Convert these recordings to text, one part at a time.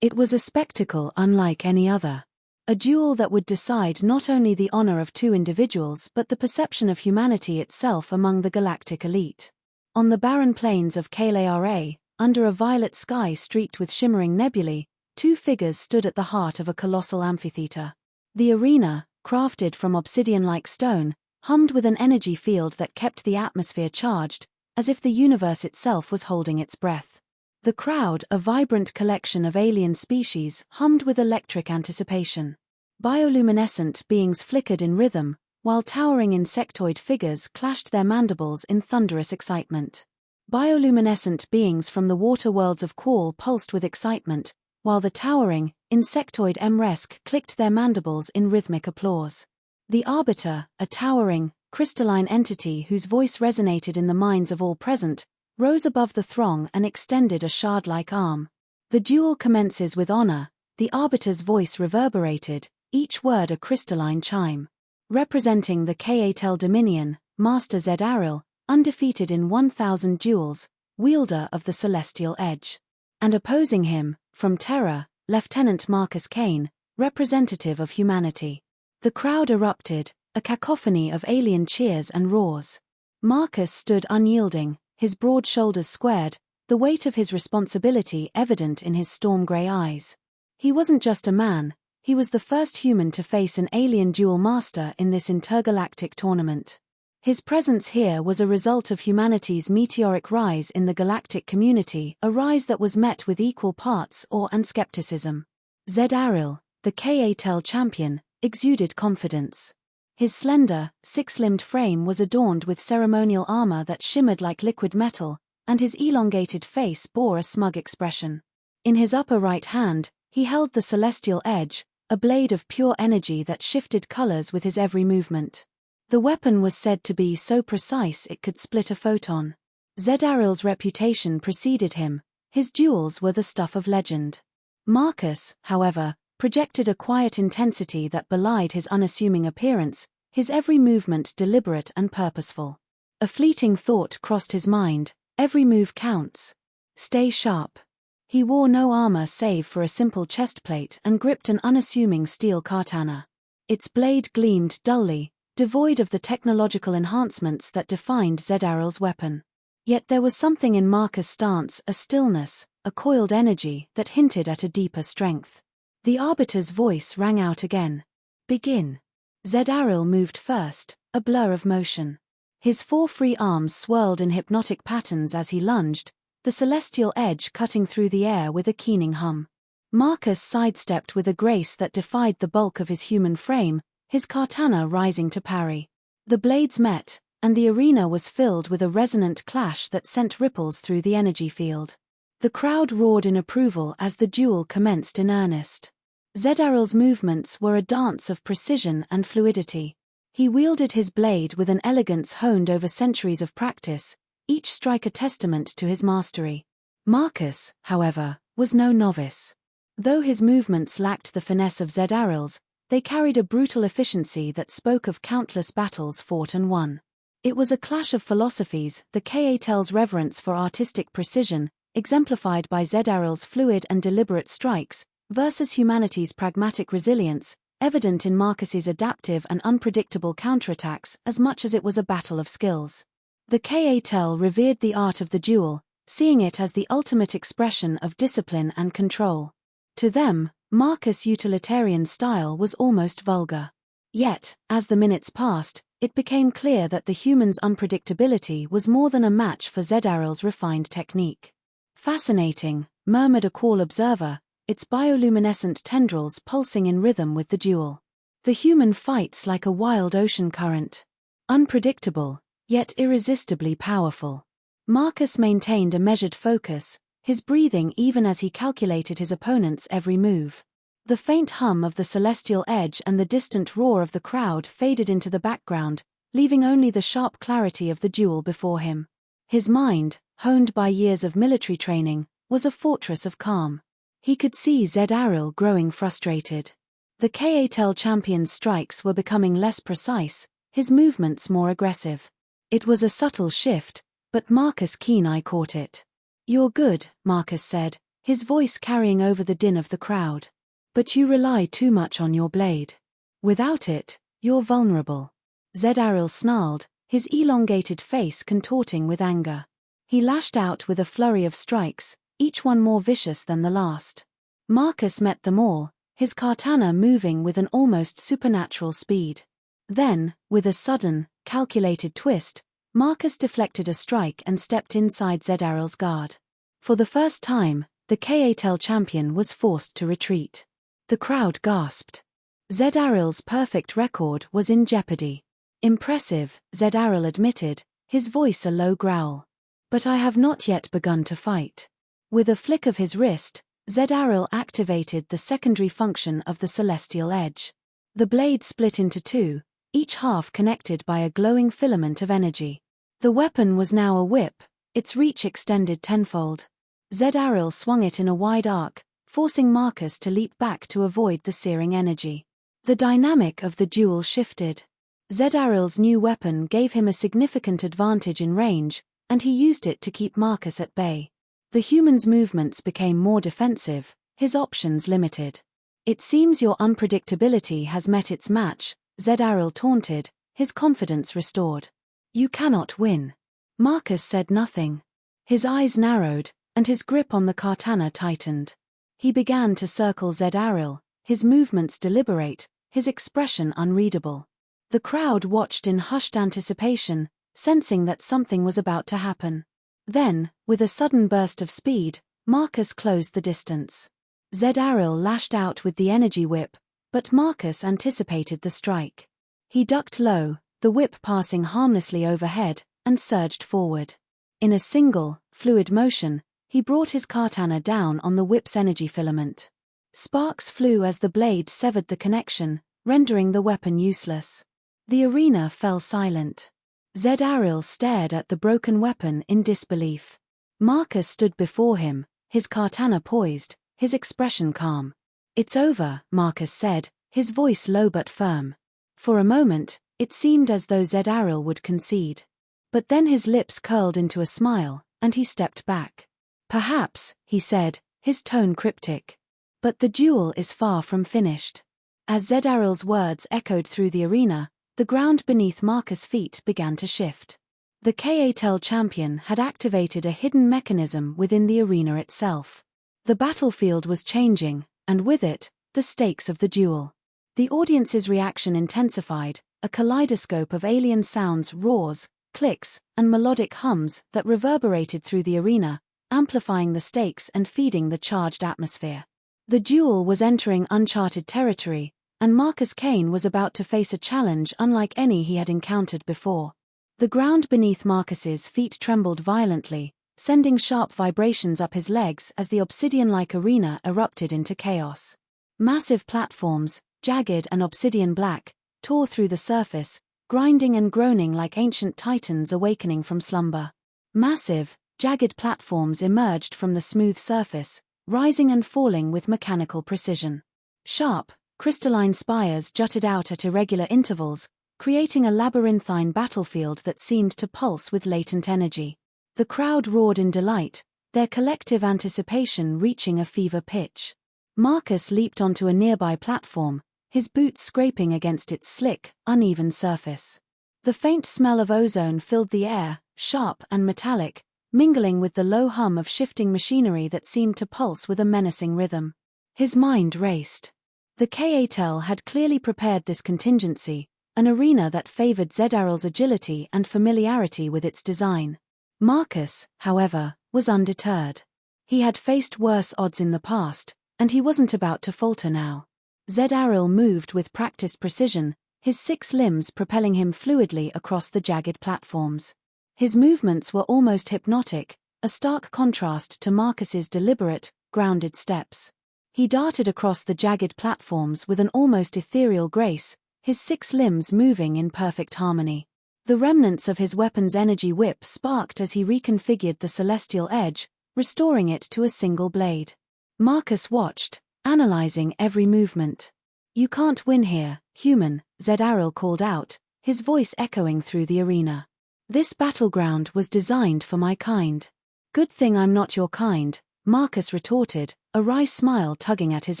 It was a spectacle unlike any other. A duel that would decide not only the honor of two individuals but the perception of humanity itself among the galactic elite. On the barren plains of Klara, under a violet sky streaked with shimmering nebulae, two figures stood at the heart of a colossal amphitheater. The arena, crafted from obsidian-like stone, hummed with an energy field that kept the atmosphere charged, as if the universe itself was holding its breath. The crowd, a vibrant collection of alien species, hummed with electric anticipation. Bioluminescent beings flickered in rhythm, while towering insectoid figures clashed their mandibles in thunderous excitement. Bioluminescent beings from the water worlds of Qual pulsed with excitement, while the towering, insectoid Mresk clicked their mandibles in rhythmic applause. The Arbiter, a towering, crystalline entity whose voice resonated in the minds of all present, rose above the throng and extended a shard-like arm. The duel commences with honor, the Arbiter's voice reverberated, each word a crystalline chime. Representing the Katel Dominion, Master Zedaril, undefeated in 1,000 duels, wielder of the Celestial Edge. And opposing him, from Terra, Lieutenant Marcus Kane, representative of humanity. The crowd erupted, a cacophony of alien cheers and roars. Marcus stood unyielding, his broad shoulders squared, the weight of his responsibility evident in his storm-grey eyes. He wasn't just a man, he was the first human to face an alien duel master in this intergalactic tournament. His presence here was a result of humanity's meteoric rise in the galactic community, a rise that was met with equal parts awe and skepticism. Zedaril, the Katel champion, exuded confidence. His slender, six-limbed frame was adorned with ceremonial armor that shimmered like liquid metal, and his elongated face bore a smug expression. In his upper right hand, he held the Celestial Edge, a blade of pure energy that shifted colors with his every movement. The weapon was said to be so precise it could split a photon. Zedaril's reputation preceded him, his duels were the stuff of legend. Marcus, however, projected a quiet intensity that belied his unassuming appearance, his every movement deliberate and purposeful. A fleeting thought crossed his mind, every move counts. Stay sharp. He wore no armor save for a simple chestplate and gripped an unassuming steel katana. Its blade gleamed dully, devoid of the technological enhancements that defined Zedaril's weapon. Yet there was something in Marcus' stance, a stillness, a coiled energy that hinted at a deeper strength. The Arbiter's voice rang out again. Begin. Zedaril moved first, a blur of motion. His four free arms swirled in hypnotic patterns as he lunged, the Celestial Edge cutting through the air with a keening hum. Marcus sidestepped with a grace that defied the bulk of his human frame, his katana rising to parry. The blades met, and the arena was filled with a resonant clash that sent ripples through the energy field. The crowd roared in approval as the duel commenced in earnest. Zedaril's movements were a dance of precision and fluidity. He wielded his blade with an elegance honed over centuries of practice, each strike a testament to his mastery. Marcus, however, was no novice. Though his movements lacked the finesse of Zedaril's, they carried a brutal efficiency that spoke of countless battles fought and won. It was a clash of philosophies, the Katel's reverence for artistic precision, exemplified by Zedaril's fluid and deliberate strikes, versus humanity's pragmatic resilience, evident in Marcus's adaptive and unpredictable counterattacks as much as it was a battle of skills. The Katel revered the art of the duel, seeing it as the ultimate expression of discipline and control. To them, Marcus' utilitarian style was almost vulgar. Yet, as the minutes passed, it became clear that the human's unpredictability was more than a match for Zedaril's refined technique. Fascinating, murmured a Qual observer, its bioluminescent tendrils pulsing in rhythm with the duel. The human fights like a wild ocean current. Unpredictable, yet irresistibly powerful. Marcus maintained a measured focus, his breathing even as he calculated his opponent's every move. The faint hum of the Celestial Edge and the distant roar of the crowd faded into the background, leaving only the sharp clarity of the duel before him. His mind, honed by years of military training, was a fortress of calm. He could see Zedaril growing frustrated. The Katel champion's strikes were becoming less precise, his movements more aggressive. It was a subtle shift, but Marcus' keen eye caught it. "You're good," Marcus said, his voice carrying over the din of the crowd. "But you rely too much on your blade. Without it, you're vulnerable." Zedaril snarled, his elongated face contorting with anger. He lashed out with a flurry of strikes, each one more vicious than the last. Marcus met them all, his katana moving with an almost supernatural speed. Then, with a sudden, calculated twist, Marcus deflected a strike and stepped inside Zedaril's guard. For the first time, the KATEL champion was forced to retreat. The crowd gasped. Zedaril's perfect record was in jeopardy. "Impressive," Zedaril admitted, his voice a low growl. "But I have not yet begun to fight." With a flick of his wrist, Zedaril activated the secondary function of the celestial edge. The blade split into two, each half connected by a glowing filament of energy. The weapon was now a whip, its reach extended tenfold. Zedaril swung it in a wide arc, forcing Marcus to leap back to avoid the searing energy. The dynamic of the duel shifted. Zedaril's new weapon gave him a significant advantage in range, and he used it to keep Marcus at bay. The human's movements became more defensive, his options limited. "It seems your unpredictability has met its match," Zedaril taunted, his confidence restored. "You cannot win." Marcus said nothing. His eyes narrowed, and his grip on the katana tightened. He began to circle Zedaril, his movements deliberate, his expression unreadable. The crowd watched in hushed anticipation, sensing that something was about to happen. Then, with a sudden burst of speed, Marcus closed the distance. Zedaril lashed out with the energy whip, but Marcus anticipated the strike. He ducked low, the whip passing harmlessly overhead, and surged forward. In a single, fluid motion, he brought his katana down on the whip's energy filament. Sparks flew as the blade severed the connection, rendering the weapon useless. The arena fell silent. Zedaril stared at the broken weapon in disbelief. Marcus stood before him, his katana poised, his expression calm. "It's over," Marcus said, his voice low but firm. For a moment, it seemed as though Zedaril would concede. But then his lips curled into a smile, and he stepped back. "Perhaps," he said, his tone cryptic. "But the duel is far from finished." As Zedaril's words echoed through the arena, the ground beneath Marcus' feet began to shift. The KATEL champion had activated a hidden mechanism within the arena itself. The battlefield was changing, and with it, the stakes of the duel. The audience's reaction intensified, a kaleidoscope of alien sounds, roars, clicks, and melodic hums that reverberated through the arena, amplifying the stakes and feeding the charged atmosphere. The duel was entering uncharted territory, and Marcus Kane was about to face a challenge unlike any he had encountered before. The ground beneath Marcus's feet trembled violently, sending sharp vibrations up his legs as the obsidian-like arena erupted into chaos. Massive platforms, jagged and obsidian black, tore through the surface, grinding and groaning like ancient titans awakening from slumber. Massive, jagged platforms emerged from the smooth surface, rising and falling with mechanical precision. Sharp, crystalline spires jutted out at irregular intervals, creating a labyrinthine battlefield that seemed to pulse with latent energy. The crowd roared in delight, their collective anticipation reaching a fever pitch. Marcus leaped onto a nearby platform, his boots scraping against its slick, uneven surface. The faint smell of ozone filled the air, sharp and metallic, mingling with the low hum of shifting machinery that seemed to pulse with a menacing rhythm. His mind raced. The KATEL had clearly prepared this contingency, an arena that favored Zedaril's agility and familiarity with its design. Marcus, however, was undeterred. He had faced worse odds in the past, and he wasn't about to falter now. Zedaril moved with practiced precision, his 6 limbs propelling him fluidly across the jagged platforms. His movements were almost hypnotic, a stark contrast to Marcus's deliberate, grounded steps. He darted across the jagged platforms with an almost ethereal grace, his 6 limbs moving in perfect harmony. The remnants of his weapon's energy whip sparked as he reconfigured the celestial edge, restoring it to a single blade. Marcus watched, analyzing every movement. "You can't win here, human," Zedaril called out, his voice echoing through the arena. "This battleground was designed for my kind." "Good thing I'm not your kind," Marcus retorted, a wry smile tugging at his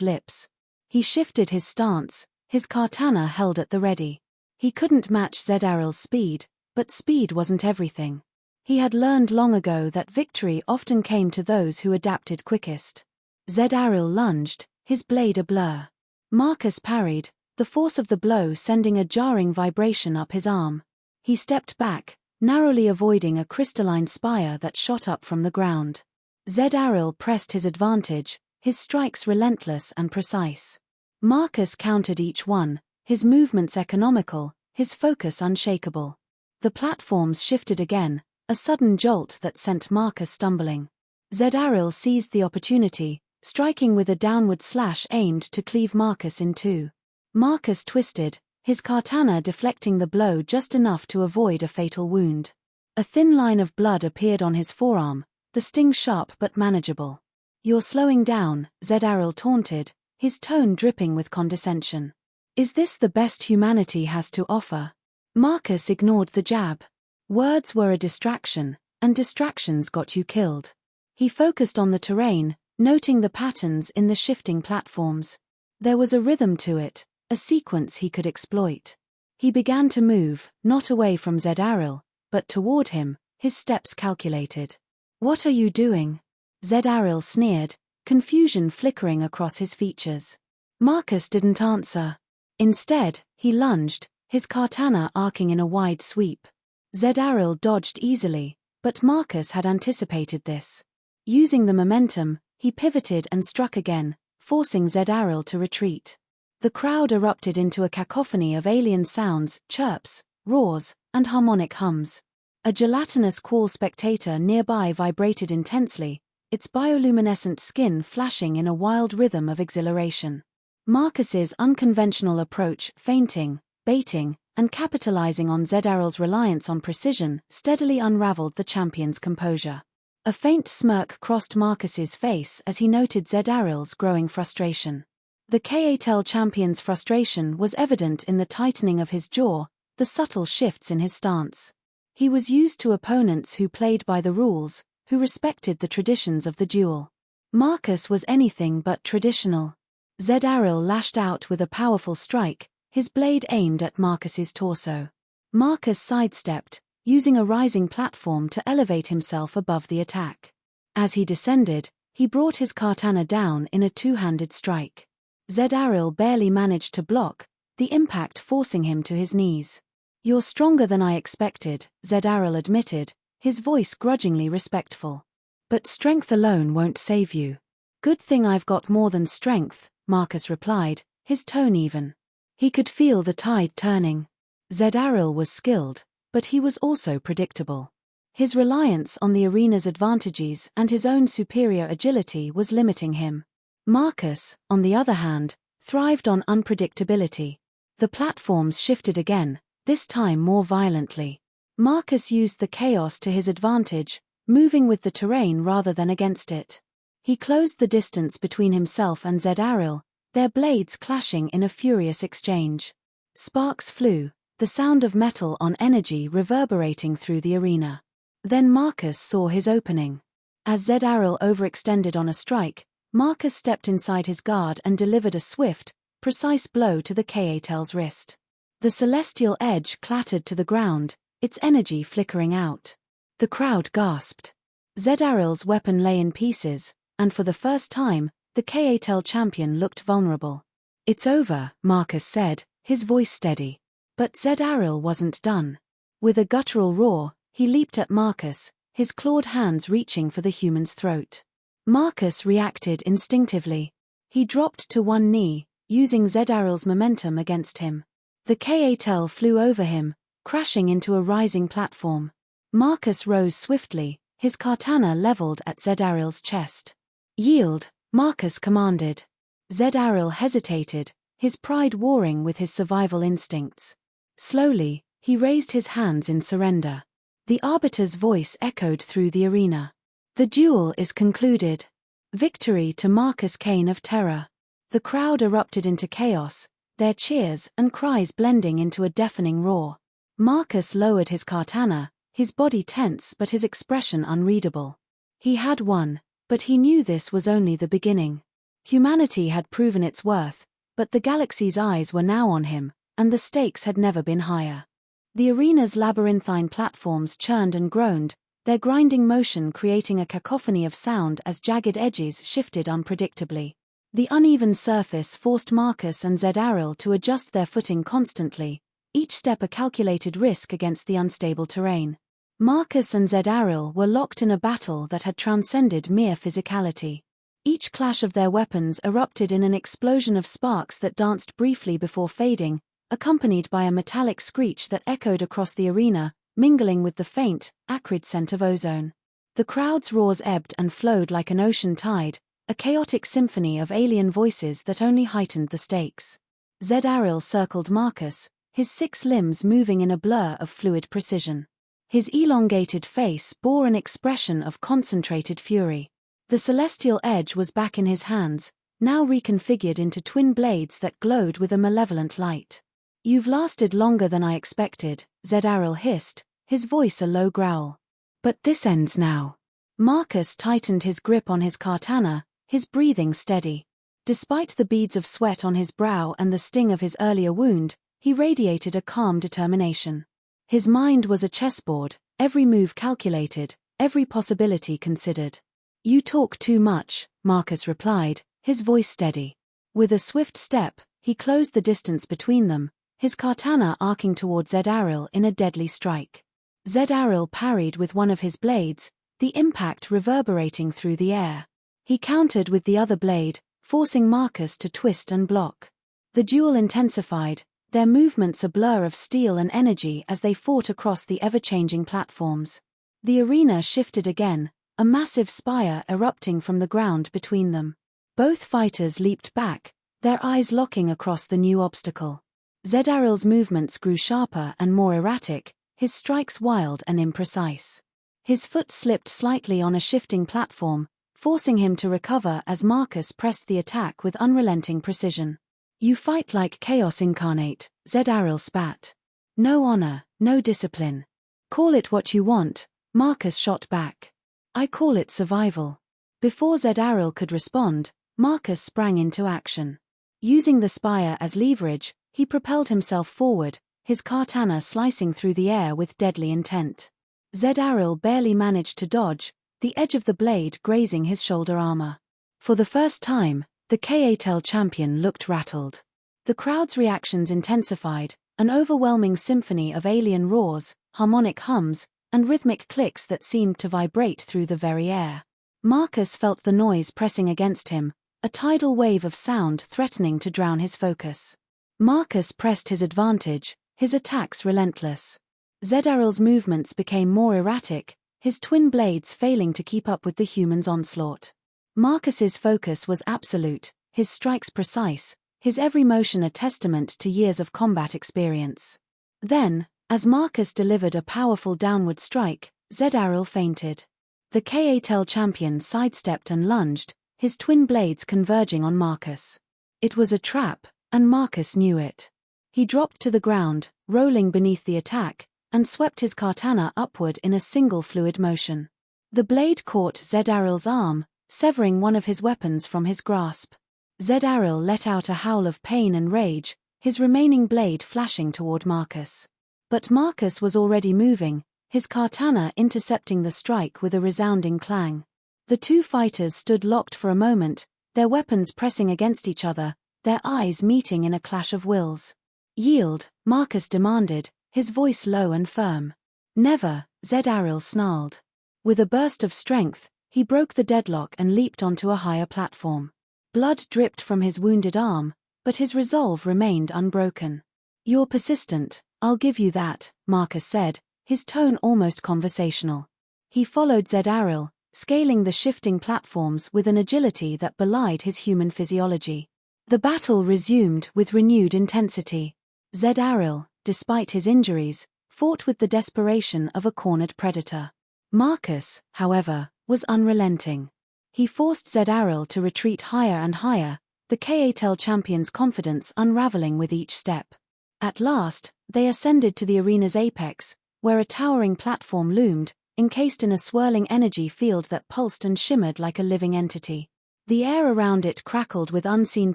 lips. He shifted his stance, his katana held at the ready. He couldn't match Zedaril's speed, but speed wasn't everything. He had learned long ago that victory often came to those who adapted quickest. Zedaril lunged, his blade a blur. Marcus parried, the force of the blow sending a jarring vibration up his arm. He stepped back, narrowly avoiding a crystalline spire that shot up from the ground. Zedaril pressed his advantage, his strikes relentless and precise. Marcus countered each one, his movements economical, his focus unshakable. The platforms shifted again, a sudden jolt that sent Marcus stumbling. Zedaril seized the opportunity, striking with a downward slash aimed to cleave Marcus in two. Marcus twisted, his katana deflecting the blow just enough to avoid a fatal wound. A thin line of blood appeared on his forearm, the sting sharp but manageable. "You're slowing down," Zedaril taunted, his tone dripping with condescension. "Is this the best humanity has to offer?" Marcus ignored the jab. Words were a distraction, and distractions got you killed. He focused on the terrain, noting the patterns in the shifting platforms. There was a rhythm to it, a sequence he could exploit. He began to move, not away from Zedaril, but toward him, his steps calculated. "What are you doing?" Zedaril sneered, confusion flickering across his features. Marcus didn't answer. Instead, he lunged, his katana arcing in a wide sweep. Zedaril dodged easily, but Marcus had anticipated this. Using the momentum, he pivoted and struck again, forcing Zedaril to retreat. The crowd erupted into a cacophony of alien sounds, chirps, roars, and harmonic hums. A gelatinous qual spectator nearby vibrated intensely, its bioluminescent skin flashing in a wild rhythm of exhilaration. Marcus's unconventional approach, feinting, baiting, and capitalizing on Zedaril's reliance on precision, steadily unraveled the champion's composure. A faint smirk crossed Marcus's face as he noted Zedaril's growing frustration. The Katel champion's frustration was evident in the tightening of his jaw, the subtle shifts in his stance. He was used to opponents who played by the rules, who respected the traditions of the duel. Marcus was anything but traditional. Zedaril lashed out with a powerful strike, his blade aimed at Marcus's torso. Marcus sidestepped, using a rising platform to elevate himself above the attack. As he descended, he brought his katana down in a two-handed strike. Zedaril barely managed to block, the impact forcing him to his knees. "You're stronger than I expected," Zedaril admitted, his voice grudgingly respectful. "But strength alone won't save you." "Good thing I've got more than strength," Marcus replied, his tone even. He could feel the tide turning. Zedaril was skilled, but he was also predictable. His reliance on the arena's advantages and his own superior agility was limiting him. Marcus, on the other hand, thrived on unpredictability. The platforms shifted again, this time more violently. Marcus used the chaos to his advantage, moving with the terrain rather than against it. He closed the distance between himself and Zedaril, their blades clashing in a furious exchange. Sparks flew, the sound of metal on energy reverberating through the arena. Then Marcus saw his opening. As Zedaril overextended on a strike, Marcus stepped inside his guard and delivered a swift, precise blow to the Katel's wrist. The celestial edge clattered to the ground, its energy flickering out. The crowd gasped. Zedaril's weapon lay in pieces, and for the first time, the Katel champion looked vulnerable. "It's over," Marcus said, his voice steady. But Zedaril wasn't done. With a guttural roar, he leaped at Marcus, his clawed hands reaching for the human's throat. Marcus reacted instinctively. He dropped to one knee, using Zedaril's momentum against him. The Katel flew over him, crashing into a rising platform. Marcus rose swiftly, his katana leveled at Zedaril's chest. "Yield," Marcus commanded. Zedaril hesitated, his pride warring with his survival instincts. Slowly, he raised his hands in surrender. The arbiter's voice echoed through the arena. "The duel is concluded. Victory to Marcus Kane of Terror." The crowd erupted into chaos, their cheers and cries blending into a deafening roar. Marcus lowered his katana, his body tense but his expression unreadable. He had won, But he knew this was only the beginning. Humanity had proven its worth, but the galaxy's eyes were now on him, and the stakes had never been higher. The arena's labyrinthine platforms churned and groaned, their grinding motion creating a cacophony of sound as jagged edges shifted unpredictably. The uneven surface forced Marcus and Zedaril to adjust their footing constantly, each step a calculated risk against the unstable terrain. Marcus and Zedaril were locked in a battle that had transcended mere physicality. Each clash of their weapons erupted in an explosion of sparks that danced briefly before fading, accompanied by a metallic screech that echoed across the arena, mingling with the faint, acrid scent of ozone. The crowd's roars ebbed and flowed like an ocean tide, a chaotic symphony of alien voices that only heightened the stakes. Zedaril circled Marcus, his 6 limbs moving in a blur of fluid precision. His elongated face bore an expression of concentrated fury. The celestial edge was back in his hands, now reconfigured into twin blades that glowed with a malevolent light. "You've lasted longer than I expected," Zedaril hissed, his voice a low growl. "But this ends now." Marcus tightened his grip on his katana, his breathing steady. Despite the beads of sweat on his brow and the sting of his earlier wound, he radiated a calm determination. His mind was a chessboard, every move calculated, every possibility considered. "You talk too much," Marcus replied, his voice steady. With a swift step, he closed the distance between them, his katana arcing toward Zedaril in a deadly strike. Zedaril parried with one of his blades, the impact reverberating through the air. He countered with the other blade, forcing Marcus to twist and block. The duel intensified, their movements a blur of steel and energy as they fought across the ever-changing platforms. The arena shifted again, a massive spire erupting from the ground between them. Both fighters leaped back, their eyes locking across the new obstacle. Zedaril's movements grew sharper and more erratic, his strikes wild and imprecise. His foot slipped slightly on a shifting platform, forcing him to recover as Marcus pressed the attack with unrelenting precision. "You fight like chaos incarnate," Zedaril spat. "No honor, no discipline. Call it what you want," Marcus shot back. "I call it survival." Before Zedaril could respond, Marcus sprang into action. Using the spire as leverage, he propelled himself forward, his katana slicing through the air with deadly intent. Zedaril barely managed to dodge, the edge of the blade grazing his shoulder armor. For the first time, the KATEL champion looked rattled. The crowd's reactions intensified, an overwhelming symphony of alien roars, harmonic hums, and rhythmic clicks that seemed to vibrate through the very air. Marcus felt the noise pressing against him, a tidal wave of sound threatening to drown his focus. Marcus pressed his advantage, his attacks relentless. Zedaril's movements became more erratic, his twin blades failing to keep up with the human's onslaught. Marcus's focus was absolute, his strikes precise, his every motion a testament to years of combat experience. Then, as Marcus delivered a powerful downward strike, Zedaril fainted. The KATEL champion sidestepped and lunged, his twin blades converging on Marcus. It was a trap, and Marcus knew it. He dropped to the ground, rolling beneath the attack, and swept his katana upward in a single fluid motion. The blade caught Zedaril's arm, severing one of his weapons from his grasp. Zedaril let out a howl of pain and rage, his remaining blade flashing toward Marcus. But Marcus was already moving, his katana intercepting the strike with a resounding clang. The two fighters stood locked for a moment, their weapons pressing against each other, their eyes meeting in a clash of wills. "Yield," Marcus demanded, his voice low and firm. "Never," Zedaril snarled. With a burst of strength, he broke the deadlock and leaped onto a higher platform. Blood dripped from his wounded arm, but his resolve remained unbroken. "You're persistent, I'll give you that," Marcus said, his tone almost conversational. He followed Zedaril, scaling the shifting platforms with an agility that belied his human physiology. The battle resumed with renewed intensity. Zedaril, despite his injuries, fought with the desperation of a cornered predator. Marcus, however, was unrelenting. He forced Zedaril to retreat higher and higher, the KATEL champion's confidence unraveling with each step. At last, they ascended to the arena's apex, where a towering platform loomed, encased in a swirling energy field that pulsed and shimmered like a living entity. The air around it crackled with unseen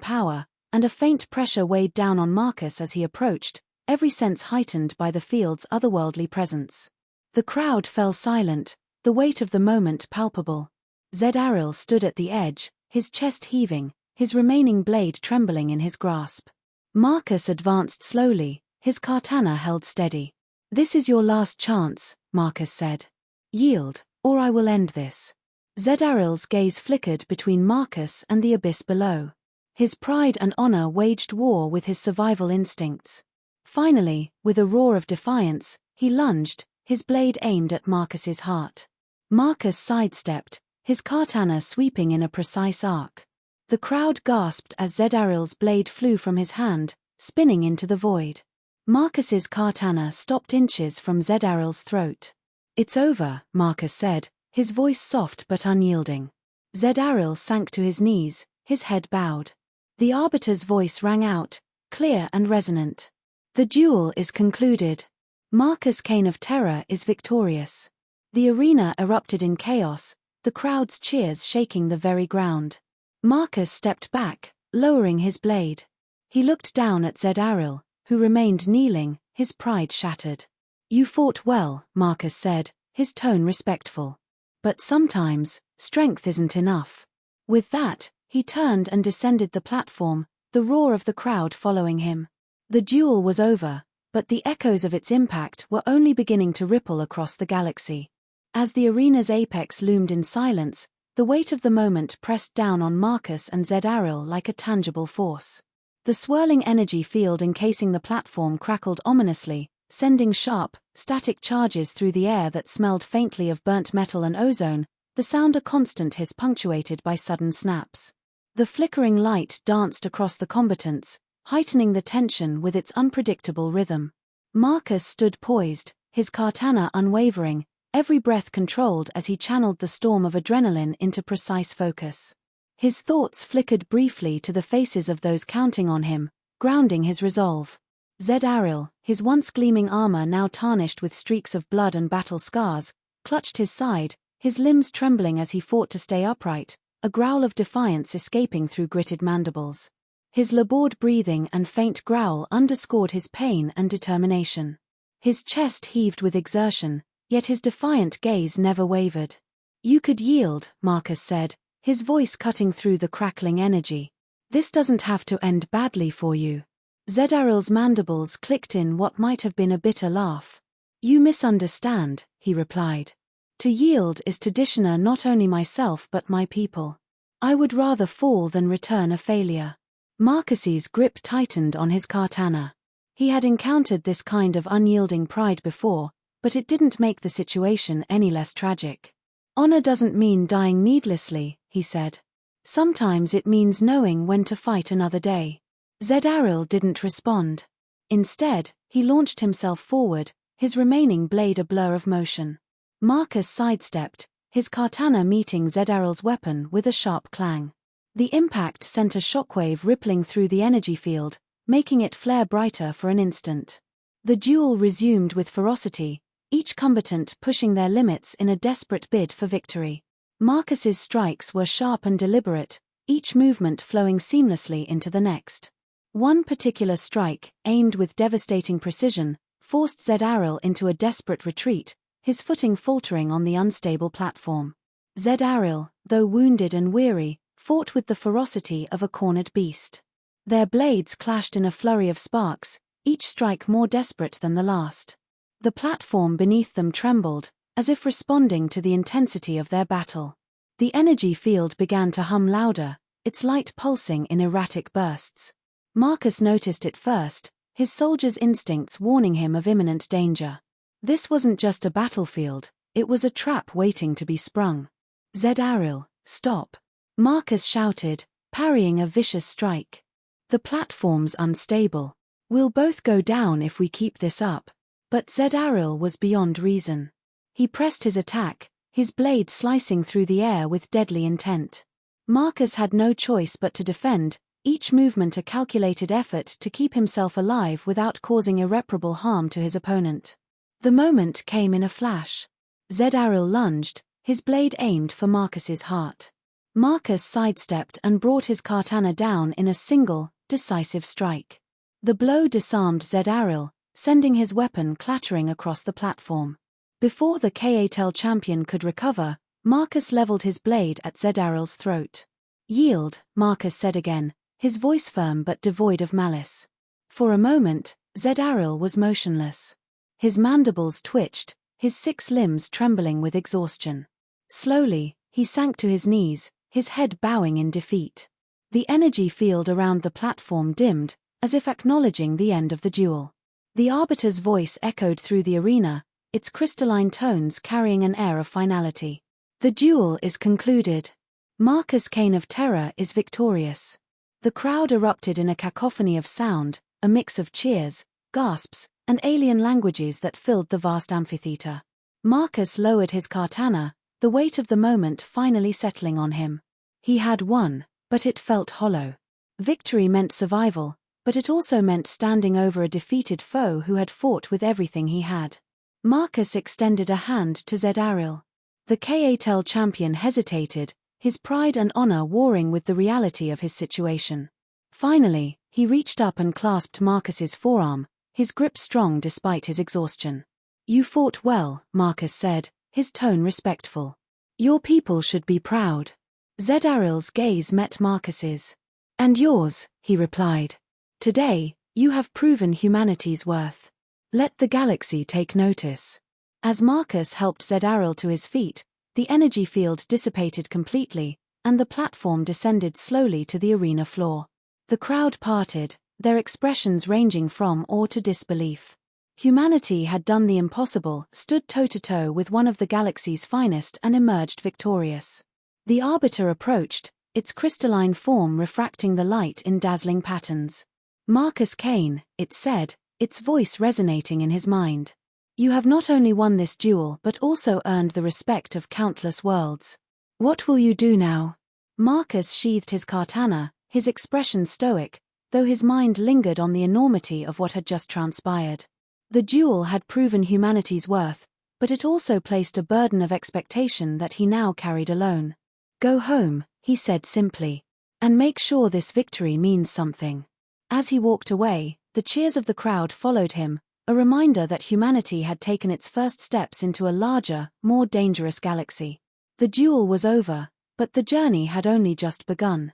power, and a faint pressure weighed down on Marcus as he approached, every sense heightened by the field's otherworldly presence. The crowd fell silent, the weight of the moment palpable. Zedaril stood at the edge, his chest heaving, his remaining blade trembling in his grasp. Marcus advanced slowly, his katana held steady. "This is your last chance," Marcus said. "Yield, or I will end this." Zedaril's gaze flickered between Marcus and the abyss below. His pride and honor waged war with his survival instincts. Finally, with a roar of defiance, he lunged, his blade aimed at Marcus's heart. Marcus sidestepped, his katana sweeping in a precise arc. The crowd gasped as Zedaril's blade flew from his hand, spinning into the void. Marcus's katana stopped inches from Zedaril's throat. "It's over," Marcus said, his voice soft but unyielding. Zedaril sank to his knees, his head bowed. The Arbiter's voice rang out, clear and resonant. "The duel is concluded. Marcus Kane of Terror is victorious." The arena erupted in chaos, the crowd's cheers shaking the very ground. Marcus stepped back, lowering his blade. He looked down at Zedaril, who remained kneeling, his pride shattered. "You fought well," Marcus said, his tone respectful. "But sometimes, strength isn't enough." With that, he turned and descended the platform, the roar of the crowd following him. The duel was over, but the echoes of its impact were only beginning to ripple across the galaxy. As the arena's apex loomed in silence, the weight of the moment pressed down on Marcus and Zedaril like a tangible force. The swirling energy field encasing the platform crackled ominously, sending sharp, static charges through the air that smelled faintly of burnt metal and ozone, the sound a constant hiss punctuated by sudden snaps. The flickering light danced across the combatants, heightening the tension with its unpredictable rhythm. Marcus stood poised, his katana unwavering, every breath controlled as he channeled the storm of adrenaline into precise focus. His thoughts flickered briefly to the faces of those counting on him, grounding his resolve. Zedaril, his once gleaming armor now tarnished with streaks of blood and battle scars, clutched his side, his limbs trembling as he fought to stay upright, a growl of defiance escaping through gritted mandibles. His labored breathing and faint growl underscored his pain and determination. His chest heaved with exertion, yet his defiant gaze never wavered. "You could yield," Marcus said, his voice cutting through the crackling energy. "This doesn't have to end badly for you." Zedaril's mandibles clicked in what might have been a bitter laugh. "You misunderstand," he replied. "To yield is to dishonor not only myself but my people. I would rather fall than return a failure." Marcus's grip tightened on his katana. He had encountered this kind of unyielding pride before, but it didn't make the situation any less tragic. "Honor doesn't mean dying needlessly," he said. "Sometimes it means knowing when to fight another day." Zedaril didn't respond. Instead, he launched himself forward, his remaining blade a blur of motion. Marcus sidestepped, his katana meeting Zedaril's weapon with a sharp clang. The impact sent a shockwave rippling through the energy field, making it flare brighter for an instant. The duel resumed with ferocity, each combatant pushing their limits in a desperate bid for victory. Marcus's strikes were sharp and deliberate, each movement flowing seamlessly into the next. One particular strike, aimed with devastating precision, forced Zedaril into a desperate retreat, his footing faltering on the unstable platform. Zedaril, though wounded and weary, fought with the ferocity of a cornered beast. Their blades clashed in a flurry of sparks, each strike more desperate than the last. The platform beneath them trembled, as if responding to the intensity of their battle. The energy field began to hum louder, its light pulsing in erratic bursts. Marcus noticed it first, his soldier's instincts warning him of imminent danger. This wasn't just a battlefield, it was a trap waiting to be sprung. "Zedaril, stop!" Marcus shouted, parrying a vicious strike. "The platform's unstable. We'll both go down if we keep this up." But Zedaril was beyond reason. He pressed his attack, his blade slicing through the air with deadly intent. Marcus had no choice but to defend, each movement a calculated effort to keep himself alive without causing irreparable harm to his opponent. The moment came in a flash. Zedaril lunged, his blade aimed for Marcus's heart. Marcus sidestepped and brought his katana down in a single, decisive strike. The blow disarmed Zedaril, sending his weapon clattering across the platform. Before the KATL champion could recover, Marcus leveled his blade at Zedaril's throat. "Yield," Marcus said again, his voice firm but devoid of malice. For a moment, Zedaril was motionless. His mandibles twitched, his 6 limbs trembling with exhaustion. Slowly, he sank to his knees, his head bowing in defeat. The energy field around the platform dimmed, as if acknowledging the end of the duel. The Arbiter's voice echoed through the arena, its crystalline tones carrying an air of finality. "The duel is concluded. Marcus Kane of Terror is victorious." The crowd erupted in a cacophony of sound, a mix of cheers, gasps, and alien languages that filled the vast amphitheater. Marcus lowered his katana, the weight of the moment finally settling on him. He had won, but it felt hollow. Victory meant survival, but it also meant standing over a defeated foe who had fought with everything he had. Marcus extended a hand to Zedaril. The KATL champion hesitated, his pride and honor warring with the reality of his situation. Finally, he reached up and clasped Marcus's forearm, his grip strong despite his exhaustion. "You fought well," Marcus said, his tone respectful. "Your people should be proud." Zedaril's gaze met Marcus's. "And yours," he replied. "Today, you have proven humanity's worth. Let the galaxy take notice." As Marcus helped Zedaril to his feet, the energy field dissipated completely, and the platform descended slowly to the arena floor. The crowd parted, their expressions ranging from awe to disbelief. Humanity had done the impossible, stood toe-to-toe with one of the galaxy's finest and emerged victorious. The Arbiter approached, its crystalline form refracting the light in dazzling patterns. "Marcus Kane," it said, its voice resonating in his mind. "You have not only won this duel but also earned the respect of countless worlds. What will you do now?" Marcus sheathed his katana, his expression stoic, though his mind lingered on the enormity of what had just transpired. The duel had proven humanity's worth, but it also placed a burden of expectation that he now carried alone. "Go home," he said simply, "and make sure this victory means something." As he walked away, the cheers of the crowd followed him, a reminder that humanity had taken its first steps into a larger, more dangerous galaxy. The duel was over, but the journey had only just begun.